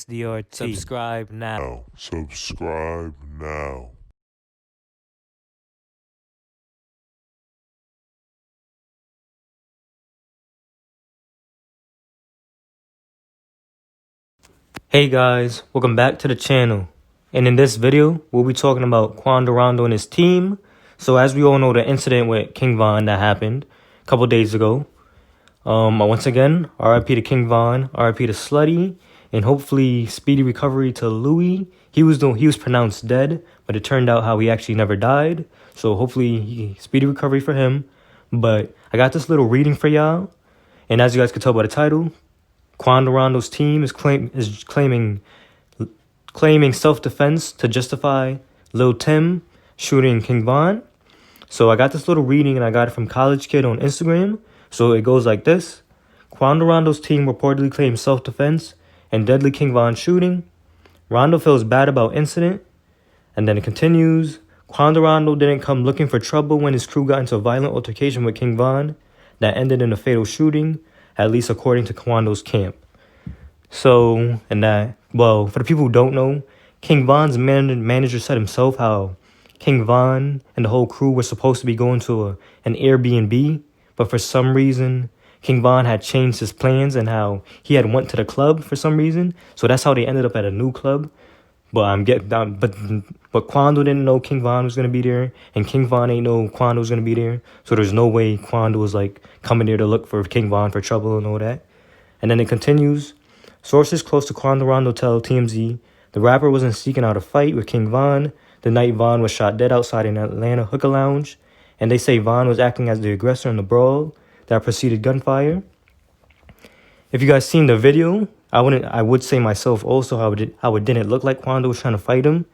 DRT. Subscribe now. Subscribe now. Hey guys, welcome back to the channel. And in this video, we'll be talking about Quando Rondo and his team. So as we all know, the incident with King Von that happened a couple days ago. Once again, RIP to King Von, RIP to Slutty, and hopefully speedy recovery to Louis. He was pronounced dead, but it turned out how he actually never died. So hopefully speedy recovery for him. But I got this little reading for y'all, and as you guys can tell by the title, Quando Rondo's team is claiming self-defense to justify Lil Tim shooting King Von. So I got this little reading, and I got it from College Kid on Instagram. So it goes like this. Quando Rondo's team reportedly claims self-defense and deadly King Von shooting. Rondo feels bad about incident. And then it continues. Quando Rondo didn't come looking for trouble when his crew got into a violent altercation with King Von that ended in a fatal shooting, at least according to Quando's camp. So, for the people who don't know, King Von's manager said himself how King Von and the whole crew were supposed to be going to an Airbnb, but for some reason, King Von had changed his plans and how he had went to the club for some reason. So that's how they ended up at a new club. But Quando didn't know King Von was gonna be there, and King Von ain't know Quando was gonna be there. So there's no way Quando was like coming there to look for King Von for trouble and all that. And then it continues. Sources close to Quando Rondo tell TMZ the rapper wasn't seeking out a fight with King Von the night Von was shot dead outside an Atlanta hookah lounge, and they say Von was acting as the aggressor in the brawl that preceded gunfire. If you guys seen the video, I would say myself also how it didn't look like Quando was trying to fight him,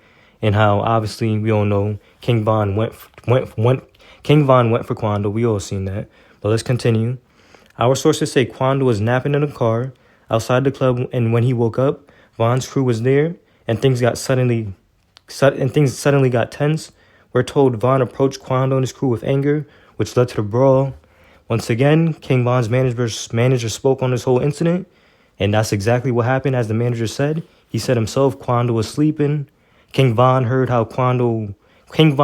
and how obviously we all know King Von went for Quando. We all seen that. But let's continue. Our sources say Quando was napping in a car outside the club, and when he woke up, Von's crew was there, and things suddenly got tense. We're told Von approached Quando and his crew with anger, which led to the brawl. Once again, King Von's manager spoke on this whole incident, and that's exactly what happened. As the manager said, he said himself Quando was sleeping. King Von heard how Quando pulled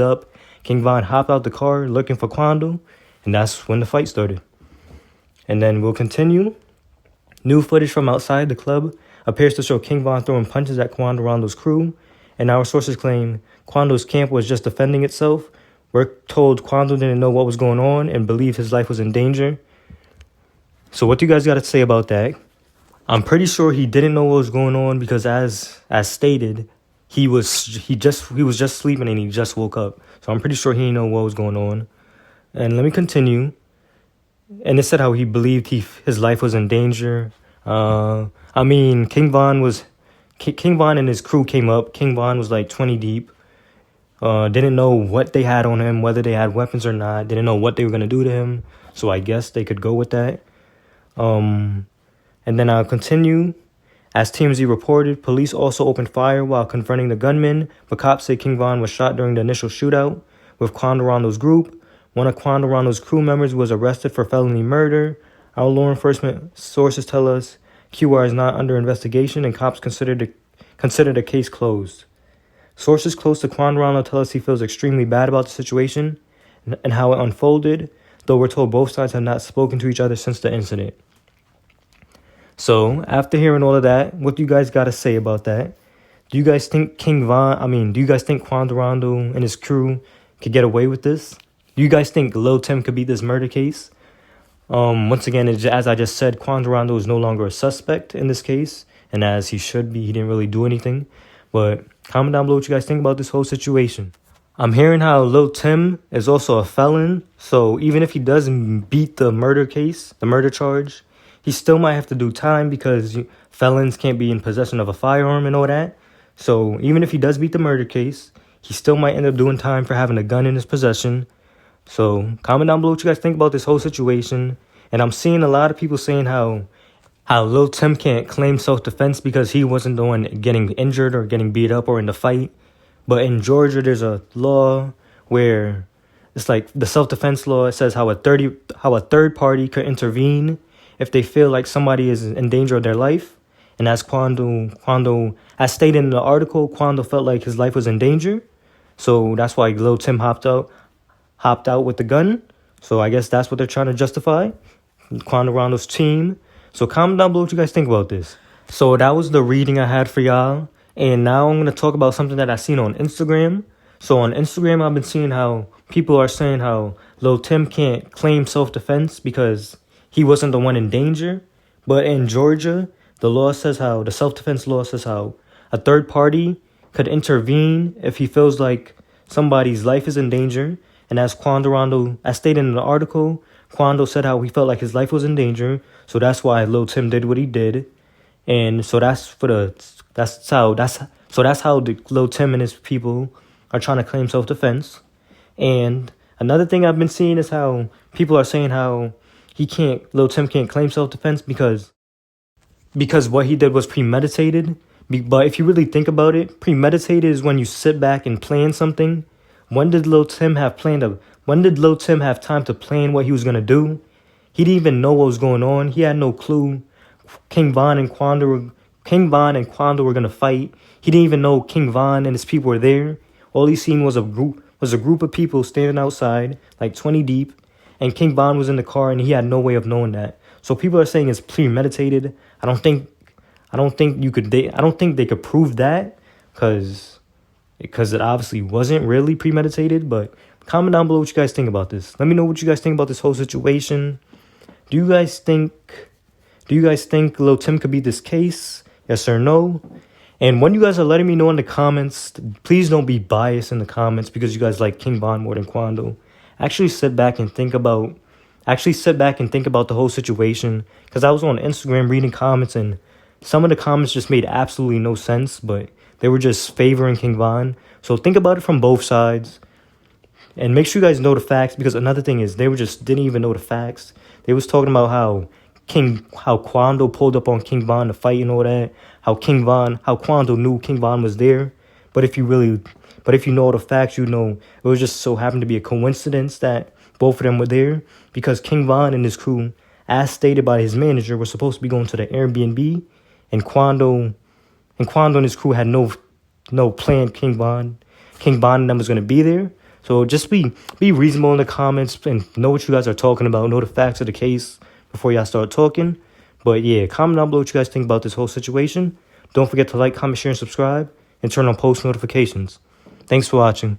up. King Von hopped out the car looking for Quando, and that's when the fight started. And then we'll continue. New footage from outside the club appears to show King Von throwing punches at Quando Rondo's crew, and our sources claim Quando's camp was just defending itself. We're told Quando didn't know what was going on and believed his life was in danger. So what do you guys got to say about that? I'm pretty sure he didn't know what was going on because as stated, he was just sleeping and he just woke up. So I'm pretty sure he didn't know what was going on. And let me continue. And it said how he believed his life was in danger. King Von and his crew came up. King Von was like 20 deep. Didn't know what they had on him, whether they had weapons or not. Didn't know what they were going to do to him. So I guess they could go with that. And then I'll continue. As TMZ reported, police also opened fire while confronting the gunman, but cops say King Von was shot during the initial shootout with Quando Rondo's group. One of Quando Rondo's crew members was arrested for felony murder. Our law enforcement sources tell us QR is not under investigation and cops consider the case closed. Sources close to Quando Rondo tell us he feels extremely bad about the situation and how it unfolded, though we're told both sides have not spoken to each other since the incident. So, after hearing all of that, what do you guys got to say about that? Do you guys think do you guys think Quando Rondo and his crew could get away with this? Do you guys think Lil Tim could beat this murder case? Once again, as I just said, Quando Rondo is no longer a suspect in this case, and as he should be, he didn't really do anything. But comment down below what you guys think about this whole situation. I'm hearing how Lil Tim is also a felon, so even if he doesn't beat the murder case, the murder charge, he still might have to do time because felons can't be in possession of a firearm and all that. So even if he does beat the murder case, he still might end up doing time for having a gun in his possession. So comment down below what you guys think about this whole situation. And I'm seeing a lot of people saying how Lil Tim can't claim self-defense because he wasn't the one getting injured or getting beat up or in the fight. But in Georgia, there's a law where it's like the self-defense law. It says how a third party could intervene if they feel like somebody is in danger of their life. And as as stated in the article, Quando felt like his life was in danger. So that's why Lil Tim hopped out with the gun. So I guess that's what they're trying to justify. Quando Rondo's team. So comment down below what you guys think about this. So that was the reading I had for y'all. And now I'm going to talk about something that I seen on Instagram. So on Instagram, I've been seeing how people are saying how Lil Tim can't claim self-defense because he wasn't the one in danger. But in Georgia, the self-defense law says how a third party could intervene if he feels like somebody's life is in danger. And as stated in the article, Quando said how he felt like his life was in danger. So that's why Lil Tim did what he did. And so that's how the Lil Tim and his people are trying to claim self-defense. And another thing I've been seeing is how people are saying how Lil Tim can't claim self-defense because what he did was premeditated. But if you really think about it, premeditated is when you sit back and plan something. When did Lil Tim have time to plan what he was gonna do? He didn't even know what was going on. He had no clue. King Von and Quando were gonna fight. He didn't even know King Von and his people were there. All he seen was a group of people standing outside, like 20 deep, and King Von was in the car, and he had no way of knowing that. So people are saying it's premeditated. I don't think they could prove that because it obviously wasn't really premeditated. But comment down below what you guys think about this. Let me know what you guys think about this whole situation. Do you guys think Lil Tim could beat this case? Yes or no? And when you guys are letting me know in the comments, please don't be biased in the comments because you guys like King Von more than Quando. Actually sit back and think about the whole situation, because I was on Instagram reading comments and some of the comments just made absolutely no sense, but they were just favoring King Von. So think about it from both sides and make sure you guys know the facts, because another thing is they didn't even know the facts. They was talking about how Quando pulled up on King Von to fight and all that. How Quando knew King Von was there. But if you know all the facts, you know it was just so happened to be a coincidence that both of them were there, because King Von and his crew, as stated by his manager, were supposed to be going to the Airbnb, and Quando and his crew had no plan. King Von and them was gonna be there. So just be reasonable in the comments and know what you guys are talking about, know the facts of the case before y'all start talking. But yeah, comment down below what you guys think about this whole situation. Don't forget to like, comment, share, and subscribe, and turn on post notifications. Thanks for watching.